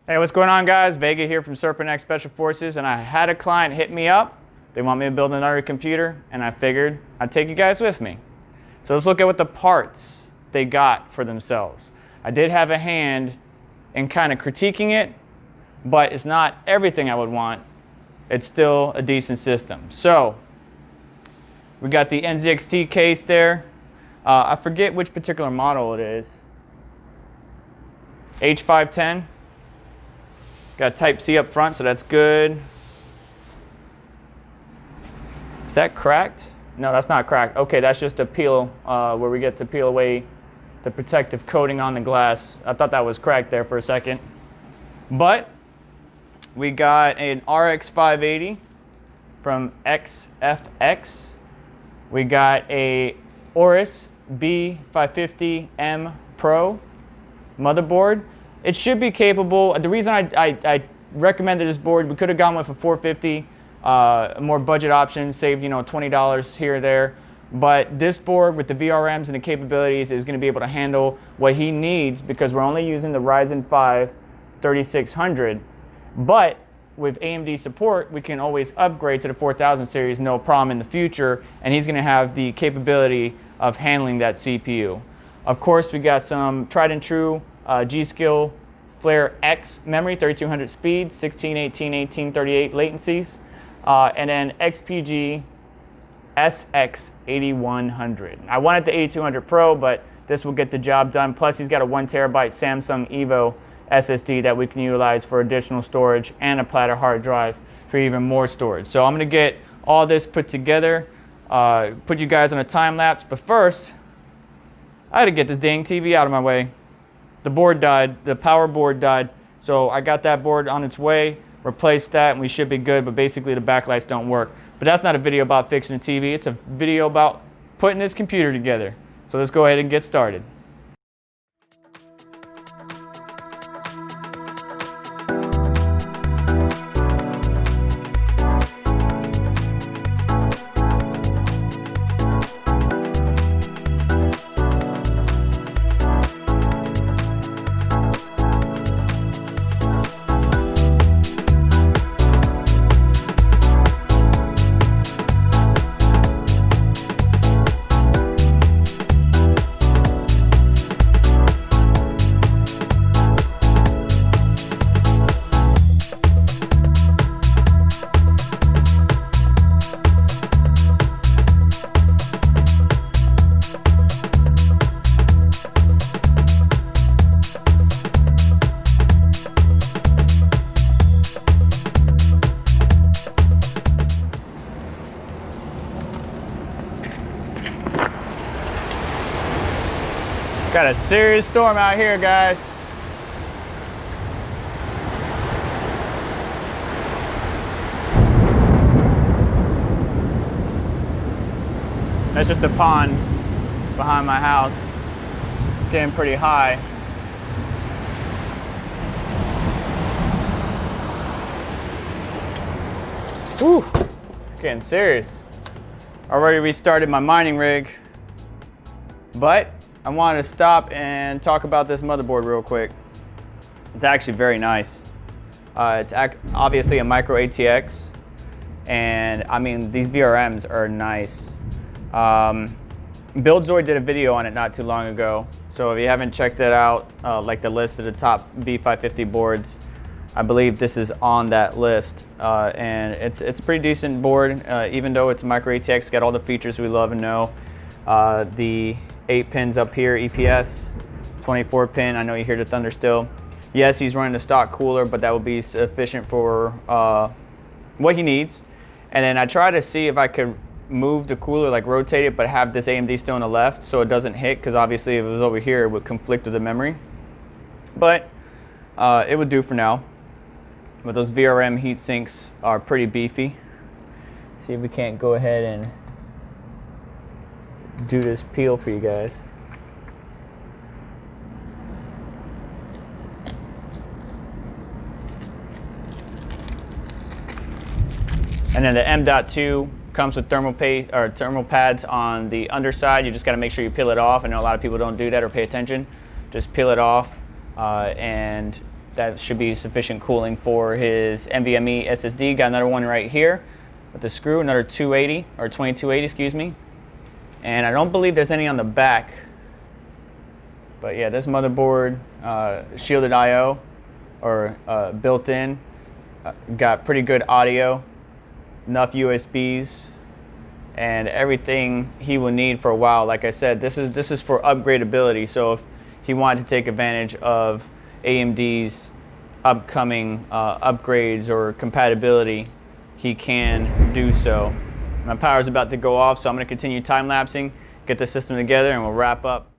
Hey, what's going on, guys? Vega here from Serpent X Special Forces, and I had a client hit me up. They want me to build another computer, and I figured I'd take you guys with me. So let's look at what the parts they got for themselves. I did have a hand in kind of critiquing it, but it's not everything I would want. It's still a decent system. So we got the NZXT case there. I forget which particular model it is. H510. Got Type-C up front, so that's good. Is that cracked? No, that's not cracked. Okay, that's just a peel where we get to peel away the protective coating on the glass. I thought that was cracked there for a second. But we got an RX 580 from XFX. We got a AORUS B550M Pro motherboard. It should be capable. The reason I recommended this board, we could have gone with a 450, a more budget option, saved $20 here or there. But this board with the VRMs and the capabilities is going to be able to handle what he needs because we're only using the Ryzen 5 3600. But with AMD support, we can always upgrade to the 4000 series, no problem in the future. And he's going to have the capability of handling that CPU. Of course, we got some tried and true G.SKILL Flare X memory, 3200 speed, 16, 18, 18, 38 latencies, and then XPG SX 8100. I wanted the 8200 Pro, but this will get the job done. Plus, he's got a 1 terabyte Samsung Evo SSD that we can utilize for additional storage and a platter hard drive for even more storage. So I'm going to get all this put together, put you guys on a time lapse. But first, I had to get this dang TV out of my way. The board died, the power board died, so I got that board on its way, replaced that, and we should be good, but basically the backlights don't work. But that's not a video about fixing a TV, it's a video about putting this computer together. So let's go ahead and get started. Got a serious storm out here, guys. That's just a pond behind my house. It's getting pretty high. Whew, it's getting serious. Already restarted my mining rig, but I wanted to stop and talk about this motherboard real quick. It's actually very nice. It's obviously a micro ATX, and I mean, these VRMs are nice. BuildZoid did a video on it not too long ago, so if you haven't checked it out, like the list of the top B550 boards, I believe this is on that list, and it's a pretty decent board, even though it's a micro ATX, got all the features we love and know. The 8 pins up here, EPS, 24 pin, I know you hear the thunder still. Yes, he's running the stock cooler, but that will be sufficient for what he needs. And then I try to see if I could move the cooler, like rotate it, but have this AMD still on the left so it doesn't hit, because obviously if it was over here, it would conflict with the memory. But it would do for now. But those VRM heat sinks are pretty beefy. See if we can't go ahead and do this peel for you guys. And then the M.2 comes with thermal pads on the underside. You just got to make sure you peel it off. I know a lot of people don't do that or pay attention. Just peel it off and that should be sufficient cooling for his NvMe SSD. Got another one right here with the screw, another 280 or 2280, excuse me. And I don't believe there's any on the back. But yeah, this motherboard, shielded I/O or built in, got pretty good audio, enough USBs, and everything he will need for a while. Like I said, this is for upgradability. So if he wanted to take advantage of AMD's upcoming upgrades or compatibility, he can do so. My power's about to go off, so I'm going to continue time-lapsing, get the system together, and we'll wrap up.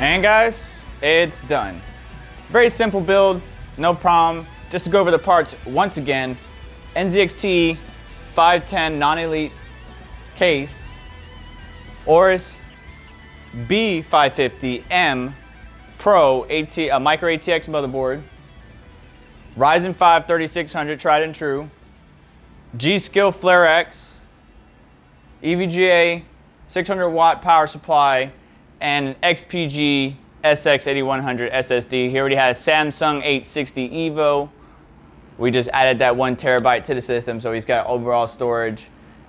And guys, it's done. Very simple build, no problem. Just to go over the parts once again, NZXT 510 non-elite case, AORUS B550M Pro micro ATX motherboard, Ryzen 5 3600 tried and true, G.SKILL Flare X, EVGA 600 watt power supply, and an XPG SX8100 SSD. He already has Samsung 860 EVO. We just added that 1 terabyte to the system, so he's got overall storage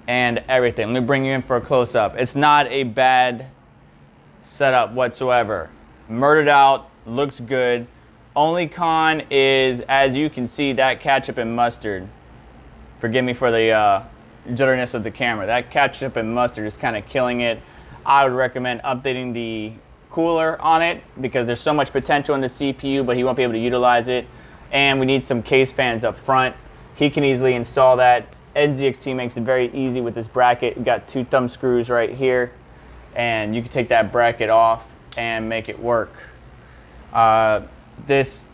and everything. Let me bring you in for a close-up. It's not a bad setup whatsoever. Murdered out, looks good. Only con is, as you can see, that ketchup and mustard. Forgive me for the jitteriness of the camera. That ketchup and mustard is kind of killing it. I would recommend updating the cooler on it because there's so much potential in the CPU, but he won't be able to utilize it. And we need some case fans up front. He can easily install that. NZXT makes it very easy with this bracket. We've got 2 thumb screws right here, and you can take that bracket off and make it work. This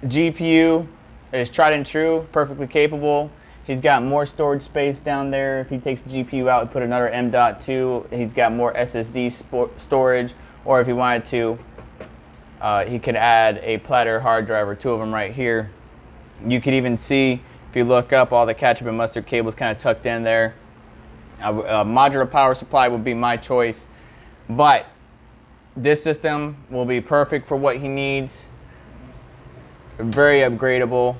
GPU is tried and true, perfectly capable. He's got more storage space down there. If he takes the GPU out and put another M.2, he's got more SSD storage. Or if he wanted to, he could add a platter hard drive or 2 of them right here. You could even see, if you look up, all the ketchup and mustard cables kind of tucked in there. A modular power supply would be my choice, but this system will be perfect for what he needs. Very upgradable.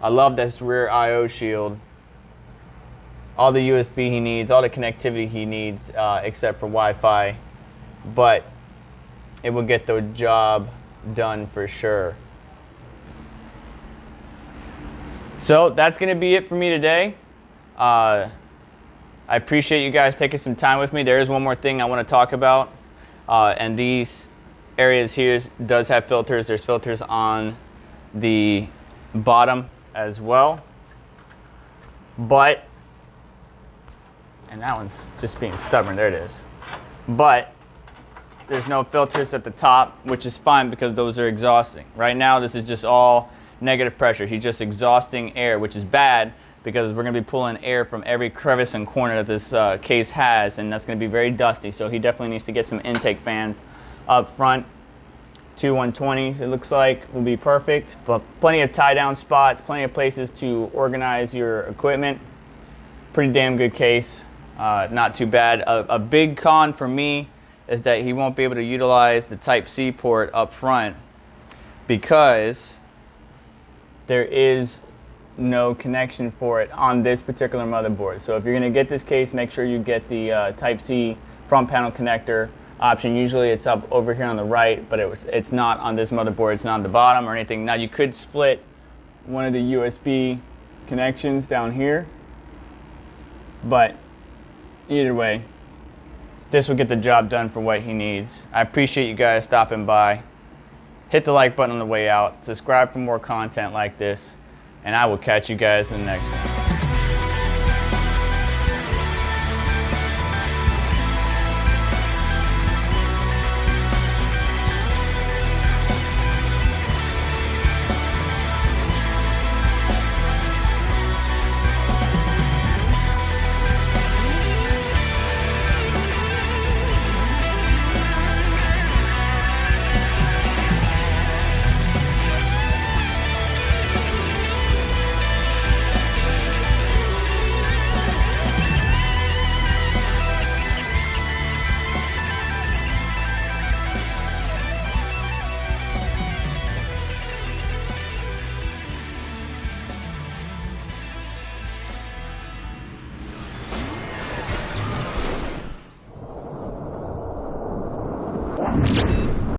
I love this rear I/O shield. All the USB he needs, all the connectivity he needs, except for Wi-Fi, but it will get the job done for sure. So that's going to be it for me today. I appreciate you guys taking some time with me. There is one more thing I want to talk about, and these areas here does have filters. There's filters on the bottom as well, but, and that one's just being stubborn, there it is, but there's no filters at the top, which is fine because those are exhausting. Right now this is just all negative pressure. He's just exhausting air, which is bad because we're going to be pulling air from every crevice and corner that this case has, and that's going to be very dusty, so he definitely needs to get some intake fans up front. 2 120s, it looks like, will be perfect. But plenty of tie down spots, plenty of places to organize your equipment. Pretty damn good case, not too bad. A big con for me is that he won't be able to utilize the Type-C port up front because there is no connection for it on this particular motherboard. So if you're going to get this case, make sure you get the Type-C front panel connector option. Usually it's up over here on the right, but it's not on this motherboard. It's not on the bottom or anything. Now you could split one of the USB connections down here, but either way, this will get the job done for what he needs. I appreciate you guys stopping by. Hit the like button on the way out. Subscribe for more content like this, and I will catch you guys in the next one.